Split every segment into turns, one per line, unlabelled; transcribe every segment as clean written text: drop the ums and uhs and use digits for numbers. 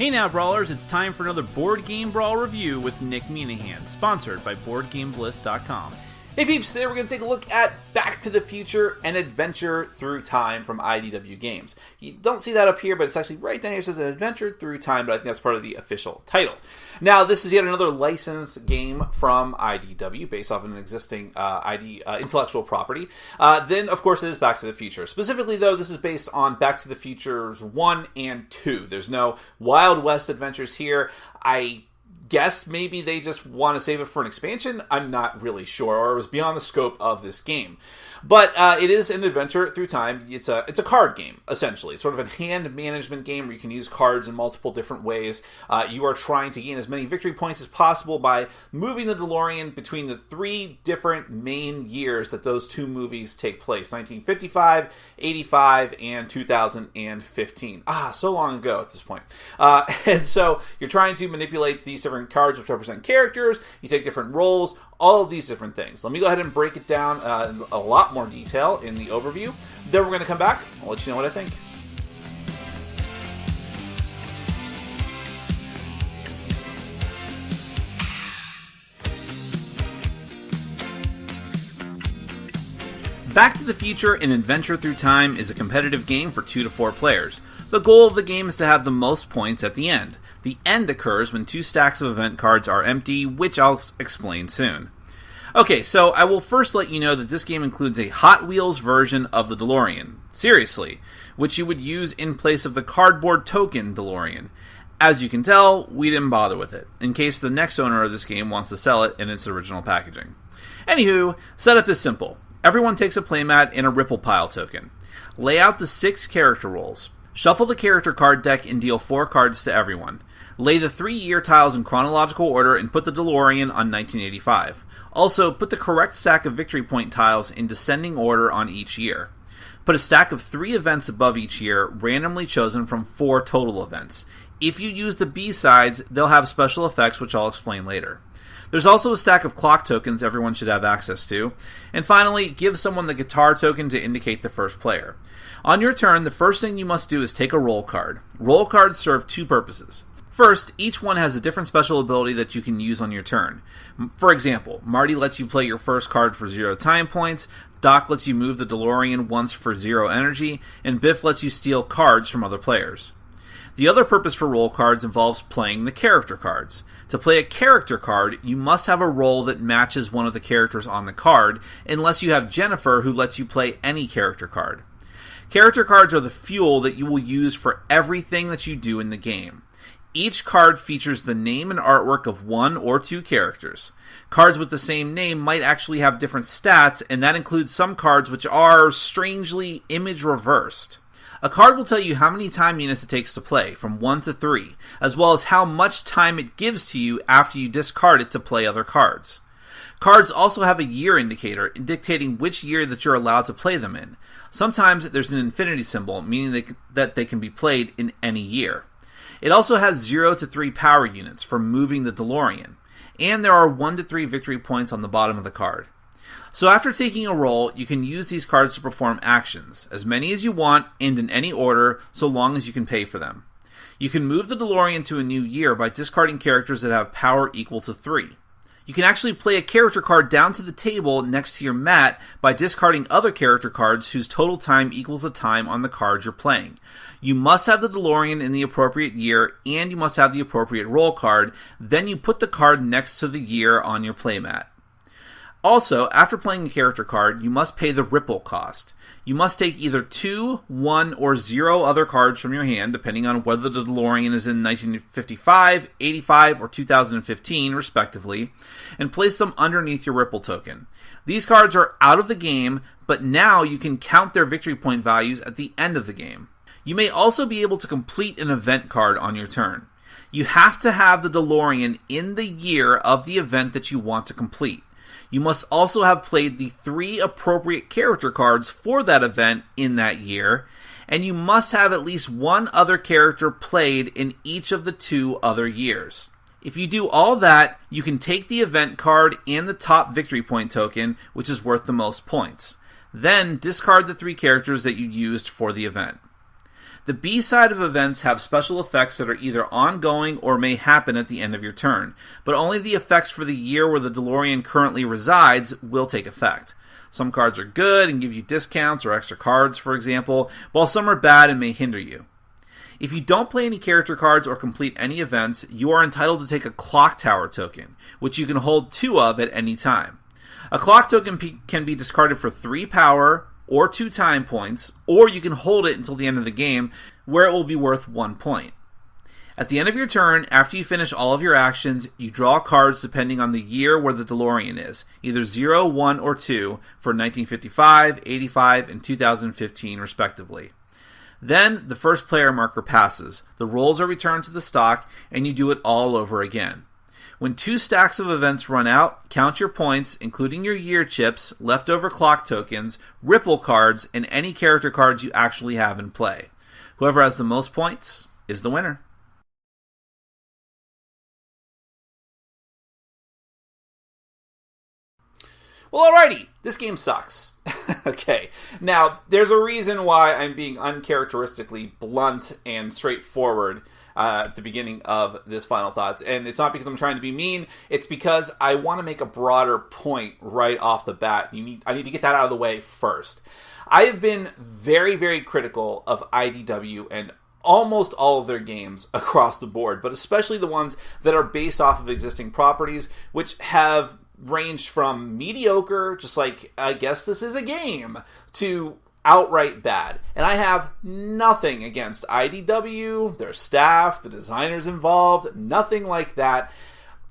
Hey now, Brawlers, it's time for another Board Game Brawl review with Nick Minahan, sponsored by BoardGameBliss.com. Hey peeps, today we're going to take a look at Back to the Future, an Adventure Through Time from IDW Games. You don't see that up here, but it's actually right down here. It says an Adventure Through Time, but I think that's part of the official title. Now, this is yet another licensed game from IDW, based off of an existing intellectual property. Then, of course, it is Back to the Future. Specifically, though, this is based on Back to the Futures 1 and 2. There's no Wild West adventures here. I guess maybe they just want to save it for an expansion. I'm not really sure, or it was beyond the scope of this game. But it is an adventure through time. It's a card game, essentially. It's sort of a hand management game where you can use cards in multiple different ways. You are trying to gain as many victory points as possible by moving the DeLorean between the three different main years that those two movies take place. 1955, 85, and 2015. So long ago at this point. And so you're trying to manipulate these different cards which represent characters. You take different roles, all of these different things. Let me go ahead and break it down in a lot more detail in the overview. Then we're going to come back. I'll let you know what I think. Back to the Future, an Adventure Through Time is a competitive game for 2 to 4 players. The goal of the game is to have the most points at the end. The end occurs when 2 stacks of event cards are empty, which I'll explain soon. Okay, so I will first let you know that this game includes a Hot Wheels version of the DeLorean. Seriously, which you would use in place of the cardboard token DeLorean. As you can tell, we didn't bother with it, in case the next owner of this game wants to sell it in its original packaging. Anywho, setup is simple. Everyone takes a playmat and a Ripple Pile token. Lay out the 6 character roles. Shuffle the character card deck and deal 4 cards to everyone. Lay the 3 year tiles in chronological order and put the DeLorean on 1985. Also, put the correct stack of victory point tiles in descending order on each year. Put a stack of 3 events above each year, randomly chosen from 4 total events. If you use the B-sides, they'll have special effects, which I'll explain later. There's also a stack of clock tokens everyone should have access to. And finally, give someone the guitar token to indicate the first player. On your turn, the first thing you must do is take a roll card. Roll cards serve 2 purposes. First, each one has a different special ability that you can use on your turn. For example, Marty lets you play your first card for 0 time points, Doc lets you move the DeLorean once for 0 energy, and Biff lets you steal cards from other players. The other purpose for roll cards involves playing the character cards. To play a character card, you must have a role that matches one of the characters on the card, unless you have Jennifer, who lets you play any character card. Character cards are the fuel that you will use for everything that you do in the game. Each card features the name and artwork of 1 or 2 characters. Cards with the same name might actually have different stats, and that includes some cards which are strangely image reversed. A card will tell you how many time units it takes to play, from 1 to 3, as well as how much time it gives to you after you discard it to play other cards. Cards also have a year indicator, dictating which year that you're allowed to play them in. Sometimes there's an infinity symbol, meaning that they can be played in any year. It also has 0 to 3 power units for moving the DeLorean, and there are 1 to 3 victory points on the bottom of the card. So after taking a roll, you can use these cards to perform actions, as many as you want and in any order, so long as you can pay for them. You can move the DeLorean to a new year by discarding characters that have power equal to 3. You can actually play a character card down to the table next to your mat by discarding other character cards whose total time equals the time on the card you're playing. You must have the DeLorean in the appropriate year, and you must have the appropriate roll card. Then you put the card next to the year on your playmat. Also, after playing a character card, you must pay the Ripple cost. You must take either 2, 1, or 0 other cards from your hand, depending on whether the DeLorean is in 1955, 85, or 2015, respectively, and place them underneath your Ripple token. These cards are out of the game, but now you can count their victory point values at the end of the game. You may also be able to complete an event card on your turn. You have to have the DeLorean in the year of the event that you want to complete. You must also have played the 3 appropriate character cards for that event in that year, and you must have at least 1 other character played in each of the 2 other years. If you do all that, you can take the event card and the top victory point token, which is worth the most points. Then discard the 3 characters that you used for the event. The B side of events have special effects that are either ongoing or may happen at the end of your turn, but only the effects for the year where the DeLorean currently resides will take effect. Some cards are good and give you discounts or extra cards, for example, while some are bad and may hinder you. If you don't play any character cards or complete any events, you are entitled to take a Clock Tower token, which you can hold 2 of at any time. A clock token can be discarded for 3 power or 2 time points, or you can hold it until the end of the game, where it will be worth 1 point. At the end of your turn, after you finish all of your actions, you draw cards depending on the year where the DeLorean is, either 0, 1, or 2 for 1955, 85, and 2015 respectively. Then, the first player marker passes, the rolls are returned to the stock, and you do it all over again. When 2 stacks of events run out, count your points, including your year chips, leftover clock tokens, ripple cards, and any character cards you actually have in play. Whoever has the most points is the winner. Well, alrighty, this game sucks. Okay, now, there's a reason why I'm being uncharacteristically blunt and straightforward at the beginning of this Final Thoughts, and it's not because I'm trying to be mean, it's because I want to make a broader point right off the bat. I need to get that out of the way first. I have been very, very critical of IDW and almost all of their games across the board, but especially the ones that are based off of existing properties, which have ranged from mediocre, just like, I guess this is a game, to outright bad. And I have nothing against IDW, their staff, the designers involved, nothing like that.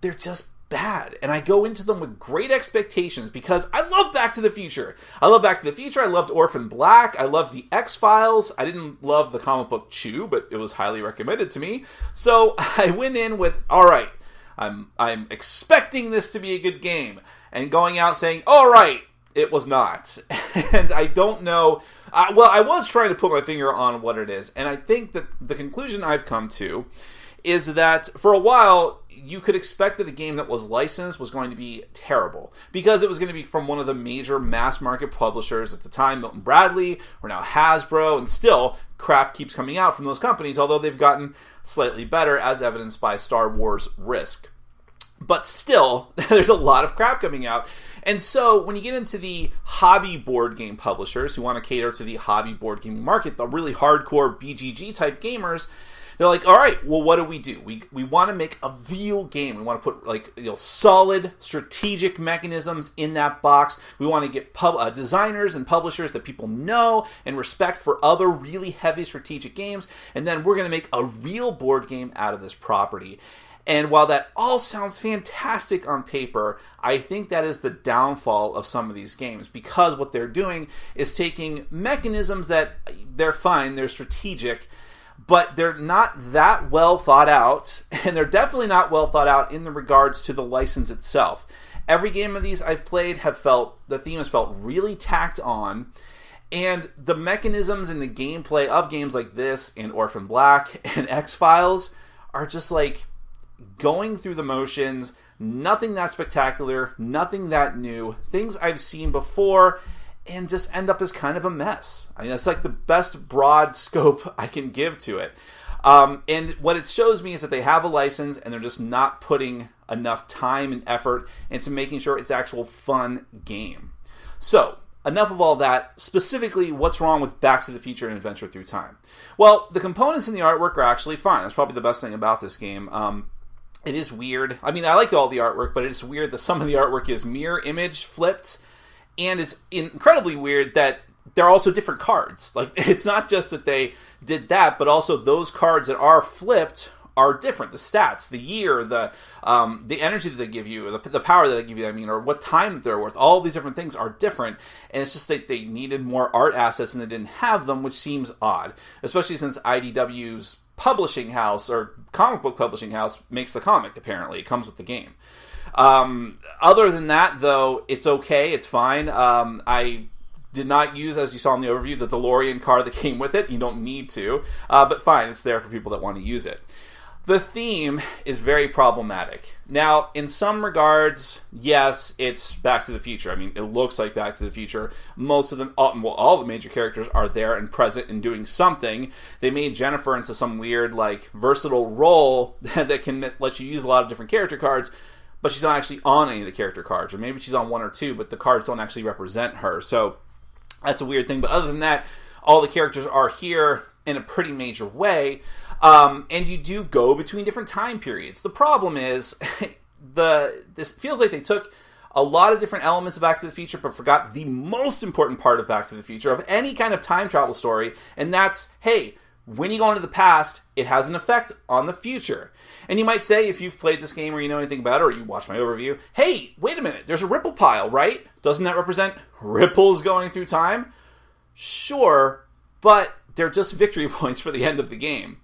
They're just bad. And I go into them with great expectations because I love Back to the Future. I loved Orphan Black. I loved the X-Files. I didn't love the comic book Chew, but it was highly recommended to me. So I went in with, all right, I'm expecting this to be a good game, and going out saying, all right, it was not. And I don't know. I was trying to put my finger on what it is, and I think that the conclusion I've come to is that for a while, you could expect that a game that was licensed was going to be terrible, because it was going to be from one of the major mass market publishers at the time, Milton Bradley, or now Hasbro, and still, crap keeps coming out from those companies, although they've gotten slightly better, as evidenced by Star Wars Risk. But still, there's a lot of crap coming out. And so, when you get into the hobby board game publishers who want to cater to the hobby board gaming market, the really hardcore BGG type gamers, they're like, all right, well, what do? We want to make a real game. We want to put solid strategic mechanisms in that box. We want to get designers and publishers that people know and respect for other really heavy strategic games. And then we're going to make a real board game out of this property. And while that all sounds fantastic on paper, I think that is the downfall of some of these games, because what they're doing is taking mechanisms that they're fine, they're strategic, but they're not that well thought out, and they're definitely not well thought out in the regards to the license itself. Every game of these I've played the theme has felt really tacked on, and the mechanisms in the gameplay of games like this and Orphan Black and X-Files are just like going through the motions, nothing that spectacular, nothing that new, things I've seen before, and just end up as kind of a mess. I mean, that's like the best broad scope I can give to it. And what it shows me is that they have a license and they're just not putting enough time and effort into making sure it's an actual fun game. So, enough of all that. Specifically, what's wrong with Back to the Future and Adventure Through Time? Well, the components in the artwork are actually fine. That's probably the best thing about this game. It is weird. I mean, I like all the artwork, but it's weird that some of the artwork is mirror image flipped, and it's incredibly weird that they're also different cards. Like, it's not just that they did that, but also those cards that are flipped are different. The stats, the year, the energy that they give you, the power that they give you, or what time that they're worth, all these different things are different, and it's just that they needed more art assets and they didn't have them, which seems odd, especially since IDW's publishing house, or comic book publishing house, makes the comic, apparently. It comes with the game. Other than that, though, it's okay. It's fine. I did not use, as you saw in the overview, the DeLorean car that came with it. You don't need to. But fine, it's there for people that want to use it. The theme is very problematic. Now, in some regards, yes, it's Back to the Future. I mean, it looks like Back to the Future. Most of them, all the major characters are there and present and doing something. They made Jennifer into some weird, versatile role that can let you use a lot of different character cards, but she's not actually on any of the character cards. Or maybe she's on one or two, but the cards don't actually represent her. So, that's a weird thing. But other than that, all the characters are here in a pretty major way. And you do go between different time periods. The problem is, this feels like they took a lot of different elements of Back to the Future, but forgot the most important part of Back to the Future, of any kind of time travel story, and that's, hey, when you go into the past, it has an effect on the future. And you might say, if you've played this game or you know anything about it, or you watch my overview, hey, wait a minute, there's a ripple pile, right? Doesn't that represent ripples going through time? Sure, but they're just victory points for the end of the game.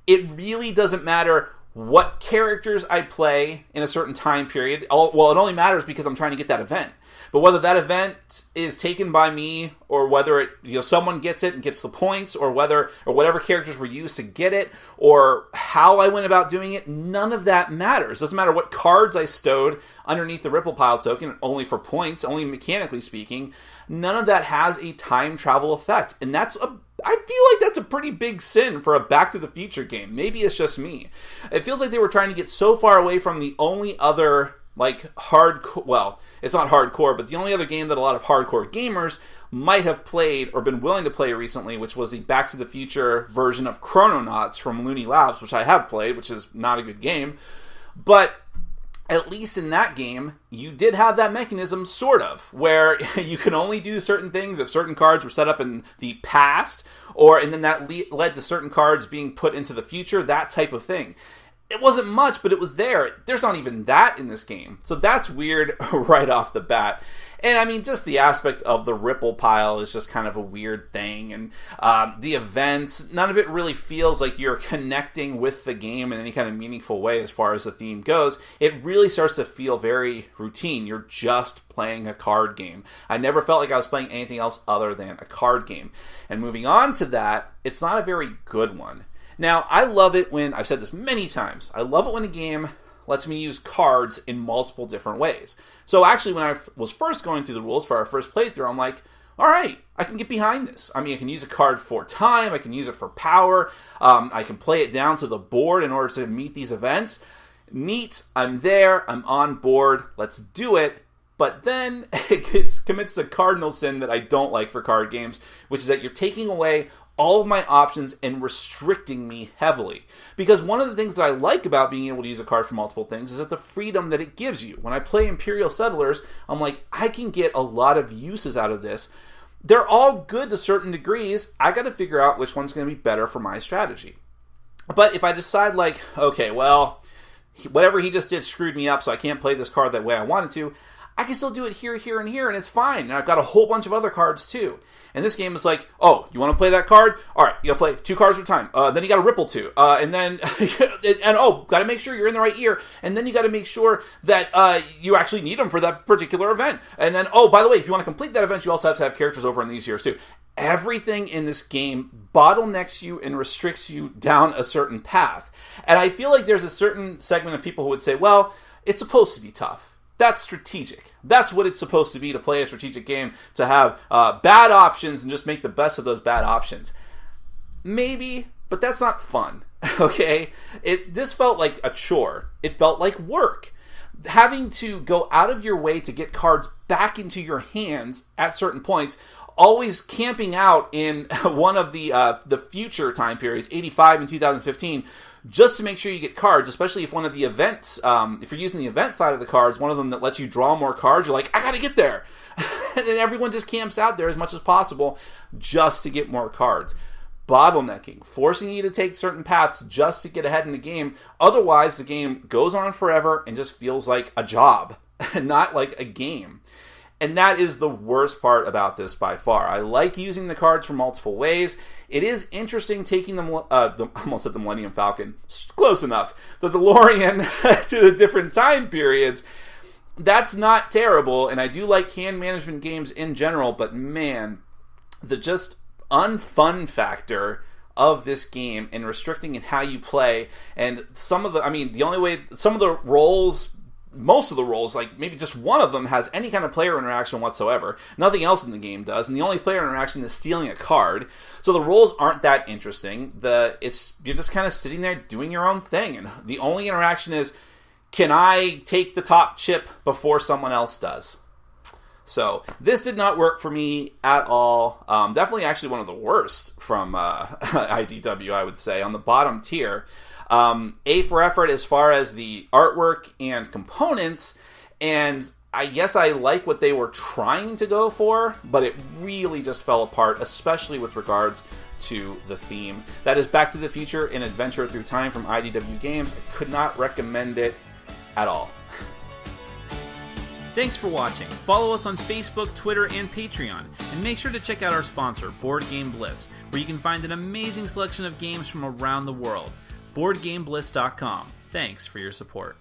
It really doesn't matter what characters I play in a certain time period. Well, it only matters because I'm trying to get that event. But whether that event is taken by me, or whether someone gets it and gets the points, or whatever characters were used to get it, or how I went about doing it, none of that matters. Doesn't matter what cards I stowed underneath the Ripple Pile token, only for points, only mechanically speaking. None of that has a time travel effect, and I feel like that's a pretty big sin for a Back to the Future game. Maybe it's just me. It feels like they were trying to get so far away from the only other hardcore, well, it's not hardcore, but the only other game that a lot of hardcore gamers might have played or been willing to play recently, which was the Back to the Future version of Chrononauts from Looney Labs, which I have played, which is not a good game. But at least in that game, you did have that mechanism, sort of, where you can only do certain things if certain cards were set up in the past, and then that led to certain cards being put into the future, that type of thing. It wasn't much, but it was there. There's not even that in this game. So that's weird right off the bat. And I mean, just the aspect of the Ripple Pile is just kind of a weird thing. And the events, none of it really feels like you're connecting with the game in any kind of meaningful way as far as the theme goes. It really starts to feel very routine. You're just playing a card game. I never felt like I was playing anything else other than a card game. And moving on to that, it's not a very good one. Now, I love it when, I've said this many times, I love it when a game lets me use cards in multiple different ways. So actually, when I was first going through the rules for our first playthrough, I'm like, all right, I can get behind this. I mean, I can use a card for time, I can use it for power, I can play it down to the board in order to meet these events. Neat, I'm there, I'm on board, let's do it. But then it commits the cardinal sin that I don't like for card games, which is that you're taking away all of my options and restricting me heavily. Because one of the things that I like about being able to use a card for multiple things is that the freedom that it gives you. When I play Imperial Settlers, I'm like, I can get a lot of uses out of this. They're all good to certain degrees. I got to figure out which one's going to be better for my strategy. But if I decide okay, well, whatever he just did screwed me up, so I can't play this card that way I wanted to, I can still do it here, here, and here, and it's fine. And I've got a whole bunch of other cards, too. And this game is like, oh, you want to play that card? All right, you got to play 2 cards at a time. Then you got to ripple 2. And then, got to make sure you're in the right ear. And then you got to make sure that you actually need them for that particular event. And then, by the way, if you want to complete that event, you also have to have characters over in these ears, too. Everything in this game bottlenecks you and restricts you down a certain path. And I feel like there's a certain segment of people who would say, well, it's supposed to be tough. That's strategic. That's what it's supposed to be, to play a strategic game, to have bad options and just make the best of those bad options. Maybe, but that's not fun, okay? This felt like a chore. It felt like work. Having to go out of your way to get cards back into your hands at certain points, always camping out in one of the future time periods, 85 and 2015, just to make sure you get cards, especially if one of the events, if you're using the event side of the cards, one of them that lets you draw more cards, you're like, I gotta get there. And then everyone just camps out there as much as possible just to get more cards. Bottlenecking, forcing you to take certain paths just to get ahead in the game. Otherwise, the game goes on forever and just feels like a job, not like a game. And that is the worst part about this by far. I like using the cards for multiple ways. It is interesting taking I almost said the Millennium Falcon. Close enough. The DeLorean to the different time periods. That's not terrible, and I do like hand management games in general, but man, the just unfun factor of this game and restricting in how you play. And some of the roles, most of the roles, like maybe just one of them has any kind of player interaction whatsoever. Nothing else in the game does, and the only player interaction is stealing a card. So the roles aren't that interesting. You're just kind of sitting there doing your own thing, and the only interaction is, can I take the top chip before someone else does? So this did not work for me at all. Definitely actually one of the worst from IDW, I would say, on the bottom tier. A for effort as far as the artwork and components, and I guess I like what they were trying to go for, but it really just fell apart, especially with regards to the theme. That is Back to the Future: An Adventure Through Time from IDW Games. I could not recommend it at all.
Thanks for watching. Follow us on Facebook, Twitter, and Patreon. And make sure to check out our sponsor, Board Game Bliss, where you can find an amazing selection of games from around the world. BoardGameBliss.com. Thanks for your support.